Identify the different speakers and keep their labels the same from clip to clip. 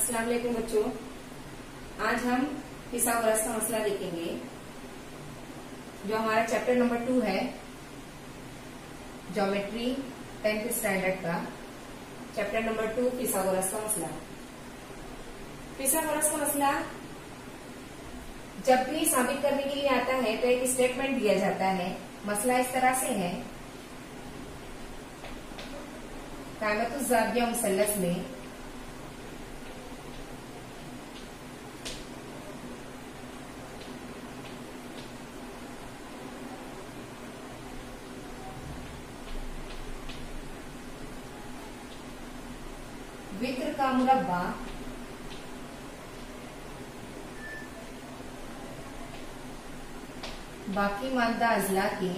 Speaker 1: अस्सलाम वालेकुम बच्चों, आज हम फिसागोरस का मसला देखेंगे जो हमारा चैप्टर नंबर 2 है ज्योमेट्री 10th स्टैंडर्ड का चैप्टर नंबर 2 फिसागोरस का मसला। फिसागोरस का मसला जब भी साबित करने के लिए आता है तो एक स्टेटमेंट दिया जाता है। मसला इस तरह से है, कायमतुज़ ज़ाविया मुसल्लस में वित्र का मुरब्बा बाकी मानदा अजला के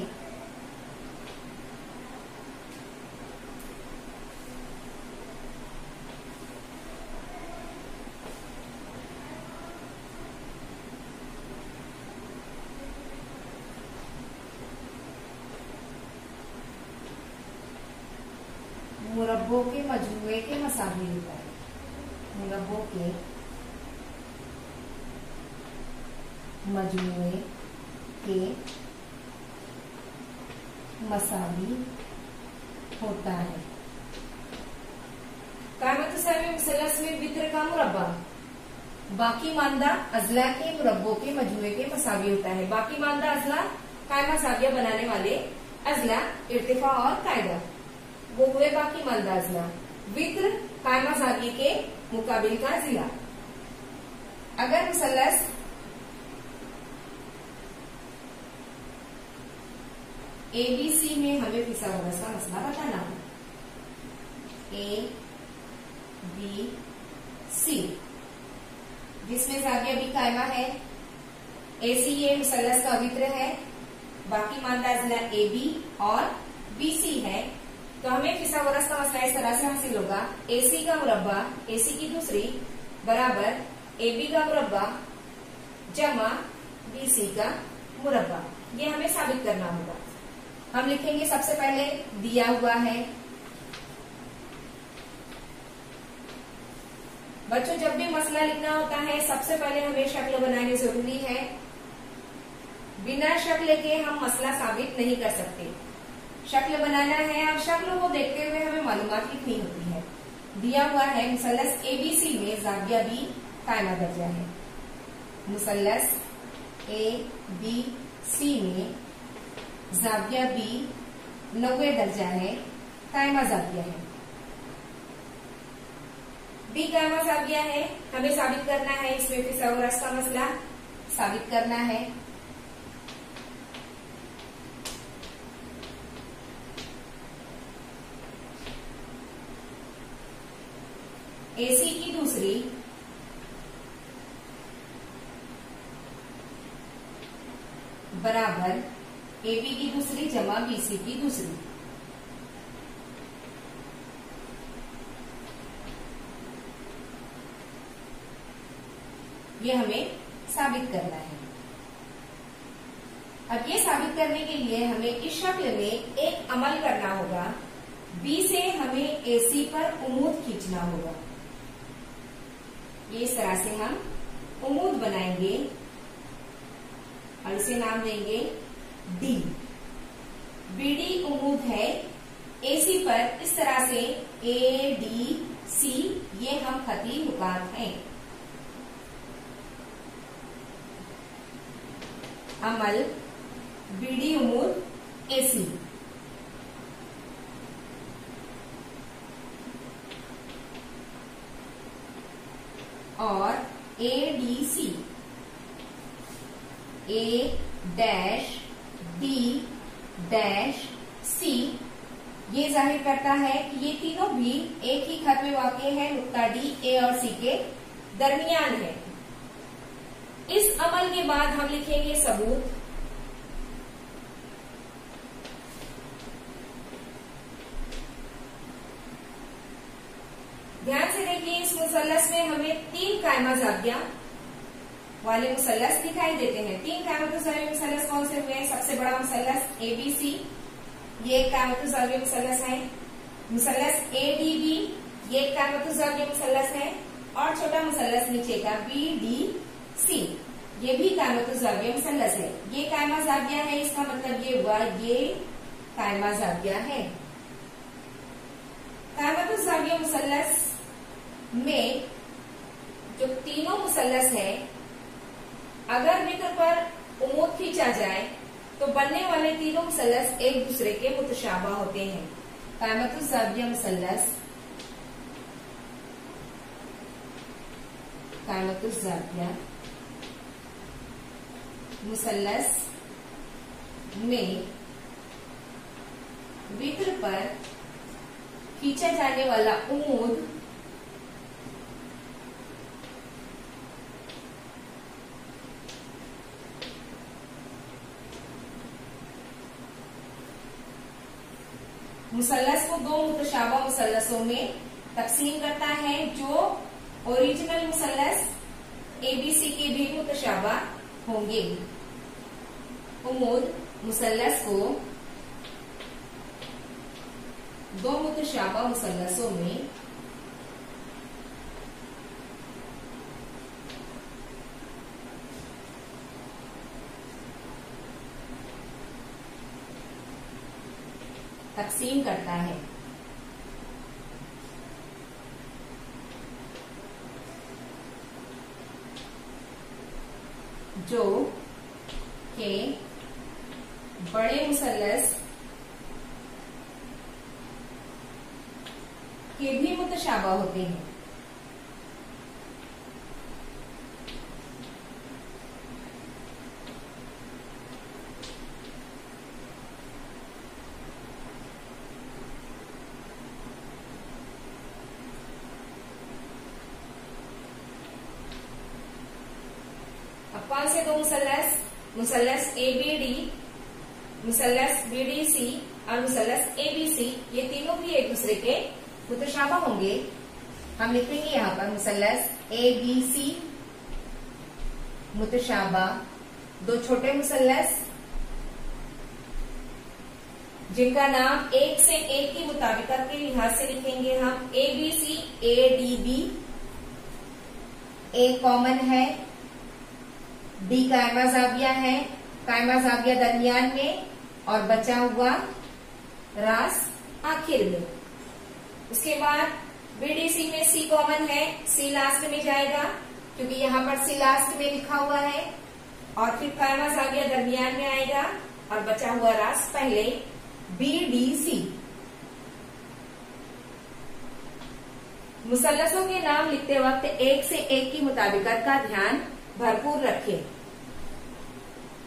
Speaker 1: मुरब्बों के मजमूए के मसावी होता है। मुरब्बों के मजमूए के मसावी होता है। कायमतुज़ ज़ाविया मुसल्लस में वित्र का मुरब्बा बाकी मानदा अजला के मुरब्बों के मजमूए के मसावी होता है। बाकी मानदा अजला कायमा ज़ाविया बनाने वाले अजला, इर्तिफा और कायदा, वो हुए बाकी मानदा अजला। वित्र कायमा ज़ाविया के मुकाबिल का जिला। अगर मुसल्लस ABC में हमें फिसागोरस का मसला बताना है। ABC जिसमें ज़ाविया भी कायमा है, AC ये मुसल्लस का वित्र है, बाकी मानदा अजला AB और BC है। तो हमें फिसागोरस का मसला इस तरह से हासिल होगा। AC का मुरब्बा AC की दूसरी बराबर AB का मुरब्बा जमा BC का मुरब्बा। ये हमें साबित करना होगा। हम लिखेंगे, सबसे पहले दिया हुआ है। बच्चों जब भी मसला लिखना होता है सबसे पहले हमें शक्ल बनानी जरूरी है। बिना शक्ल के हम मसला साबित नहीं कर सकते। शक्ल बनाना है और शक्ल को देखते हुए हमें मालूमात लिखनी होती है। दिया हुआ है मुसल्लस ABC में ज़ाविया भी कायमा दर्जा है। मुसल्लस ABC में ज़ाविया भी 90 दर्जा है, कायमा ज़ाविया है। बी कायमा ज़ाविया है, हमें साबित करना है। इसमें फिसागोरस का मसला साबित करना है। AC की दूसरी बराबर AB की दूसरी जमा BC की दूसरी। ये हमें साबित करना है। अब ये साबित करने के लिए हमें इस शक्ल में एक अमल करना होगा। B से हमें AC पर उमूद खींचना होगा। ये इस तरह से हम उमूद बनाएंगे और इसे नाम देंगे D। BD उमूद है AC पर। इस तरह से ADC ये हम खती नुकात हैं। अमल BD उमूद AC और ADC A dash B dash C ये जाहिर करता है कि ये तीनों भी एक ही खत में वाक़ है, नुक्ता D A और C के दरमियान है। इस अमल के बाद हम लिखेंगे सबूत। ध्यान से देखिए, इस मुसल्लस में हमें 3 कायमा ज़ाविया वाले मुसल्लस दिखाई देते हैं। 3 कायमतुज़ ज़ाविया मुसल्लस कौन से हुए? सबसे बड़ा मुसल्लस ABC, ये कायमतुज़ ज़ाविया मुसल्लस है। मुसल्लस ADB ये कायमतुज़ ज़ाविया मुसल्लस है। और छोटा मुसल्लस नीचे का BDC, ये भी कायमतुज़ाविया मुसल्लस है। ये कायमा ज़ाविया है, इसका मतलब ये हुआ ये कायमा ज़ाविया है। कायमतुज़ाविया मुसल्लस में जो तीनों मुसल्लस है, अगर विक्र पर उमूद खींचा जाए तो बनने वाले तीनों मुसल्लस एक दूसरे के मुतशाबा होते हैं। कायमतुज़ाविया मुसल्लस, कायमतुज़ाविया मुसल्लस में विक्र पर खींचा जाने वाला उमूद मुसल्लस को दो मुतशाबा मुसल्लसों में तकसीम करता है, जो ओरिजिनल मुसल्लस ABC के भी मुतशाबा होंगे। उमूद मुसल्लस को दो मुतशाबा मुसल्लसों में तकसीम करता है। जो के बड़े मुसल्लस के भी मुतशाबा होते हैं। अब कौन से दो मुसल्लस, मुसल्लस ABD, मुसल्लस BDC और मुसल्लस ABC, ये तीनों भी एक दूसरे के मुतशाबा होंगे। हम लिखेंगे यहाँ पर मुसल्लस ABC मुतशाबा, दो छोटे मुसल्लस जिनका नाम एक से एक की मुताबिकत के लिहाज से लिखेंगे हम ABC ADB। A कॉमन है, D कायमा ज़ाविया है, कायमा ज़ाविया दरमियान में और बचा हुआ रास आखिर में। उसके बाद BDC में C कॉमन है, C लास्ट में जाएगा क्योंकि यहाँ पर C लास्ट में लिखा हुआ है, और फिर कायमा ज़ाविया दरमियान में आएगा और बचा हुआ रास पहले BDC। मुसल्लसों के नाम लिखते वक्त एक से एक की मुताबिकत का ध्यान भरपूर रखें।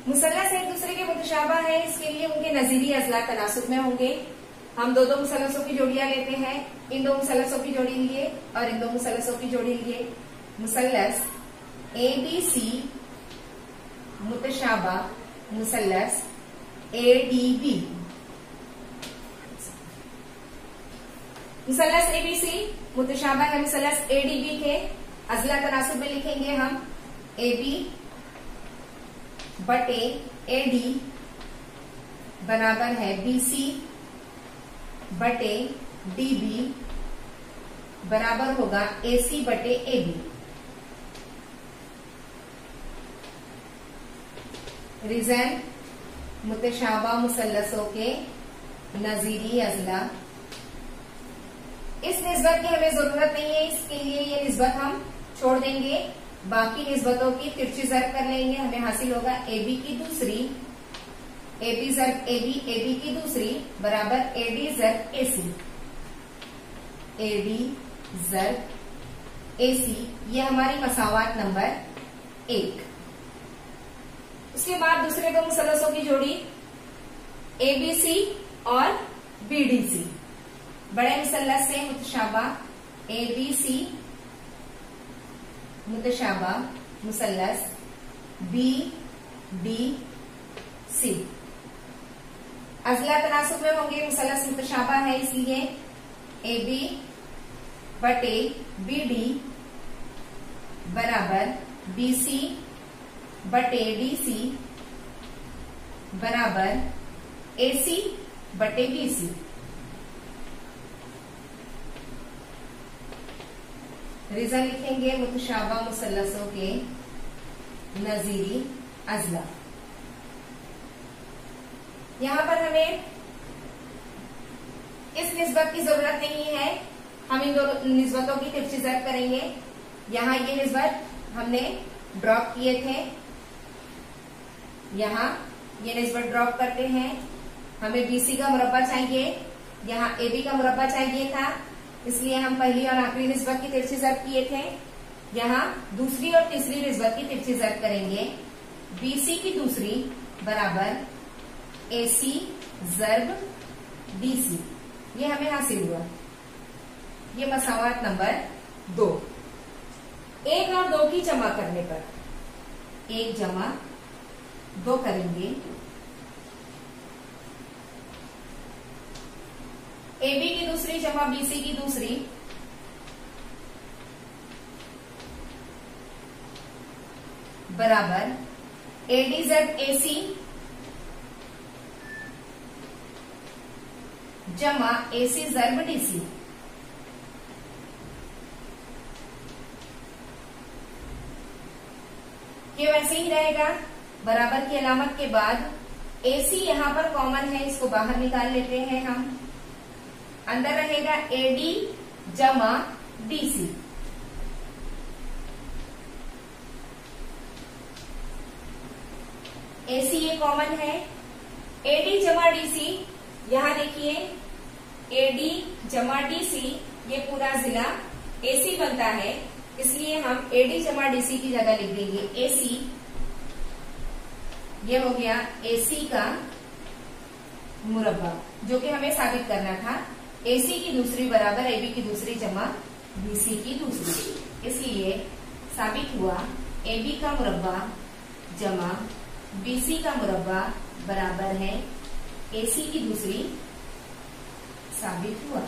Speaker 1: मुसल्लस एक दूसरे के मुतशाबा है, इसके लिए उनके नजीरी अजला तनासुब में होंगे। हम दो दो मुसल्लसों की जोड़ियां लेते हैं, इन दो मुसल्लसों की जोड़ी लिए और इन दो मुसल्लसों की जोड़ी लिए। मुसल्लस ABC मुतशाबा मुसल्लस ADB। मुसल्लस ABC मुतशाबा है मुसल्लस ADB के, अजला तनासुब में लिखेंगे हम AB बटे AD बराबर है BC बटे DB बराबर होगा AC बटे AB। रीजन मुतशाबा मुसल्लसों के नजीरी अजला। इस निस्बत की हमें जरूरत नहीं है, इसके लिए ये निस्बत हम छोड़ देंगे। बाकी निस्बतों की तिरछी ज़र्ब कर लेंगे, हमें हासिल होगा AB की दूसरी, AB ज़र्ब AB, AB की दूसरी बराबर AD ज़र्ब AC, AD ज़र्ब AC। ये हमारी मसावात नंबर 1। उसके बाद दूसरे दो मुसल्लसों की जोड़ी ABC और BDC। बड़े मुसल्लस से मुतशाबा ABC मुतशाबा मुसल्लस BDC। अजला तनासुब में होंगे, मुसल्लस मुतशाबा है इसलिए AB बटे BD बराबर BC बटे DC बराबर AC बटे BC। रीजन लिखेंगे मुतशाबा मुसल्लसों के नजीरी अजला। यहां पर हमें इस निस्बत की जरूरत नहीं है, हम इन दोनों निस्बतों की तिरछी ज़र्ब करेंगे। यहाँ ये निस्बत हमने ड्रॉप किए थे, यहाँ ये निस्बत ड्रॉप करते हैं। हमें बीसी का मुरब्बा चाहिए, यहाँ एबी का मुरब्बा चाहिए था, इसलिए हम पहली और आखिरी निस्बत की तिरछी ज़र्ब किए थे। यहाँ दूसरी और तीसरी निस्बत की तिरछी ज़र्ब करेंगे। बीसी की दूसरी बराबर एसी ज़र्ब बीसी, ये हमें हासिल हुआ। ये मसावात नंबर 2। 1 और 2 की जमा करने पर 1 जमा 2 करेंगे। एबी की दूसरी जमा बीसी की दूसरी बराबर एडी ज़र्ब एसी जमा एसी ज़र्ब डीसी। ये वैसे ही रहेगा, बराबर की अलामत के बाद एसी यहां पर कॉमन है, इसको बाहर निकाल लेते हैं हम। अंदर रहेगा एडी जमा डीसी। एसी ये कॉमन है, एडी जमा डीसी, यहां देखिए एडी जमा डीसी ये पूरा जिला एसी बनता है, इसलिए हम एडी जमा डीसी की जगह लिख देंगे एसी। ये हो गया एसी का मुरब्बा, जो कि हमें साबित करना था। एसी की दूसरी बराबर एबी की दूसरी जमा बीसी की दूसरी, इसलिए साबित हुआ एबी का मुरब्बा जमा बीसी का मुरब्बा बराबर है एसी की दूसरी, साबित हुआ।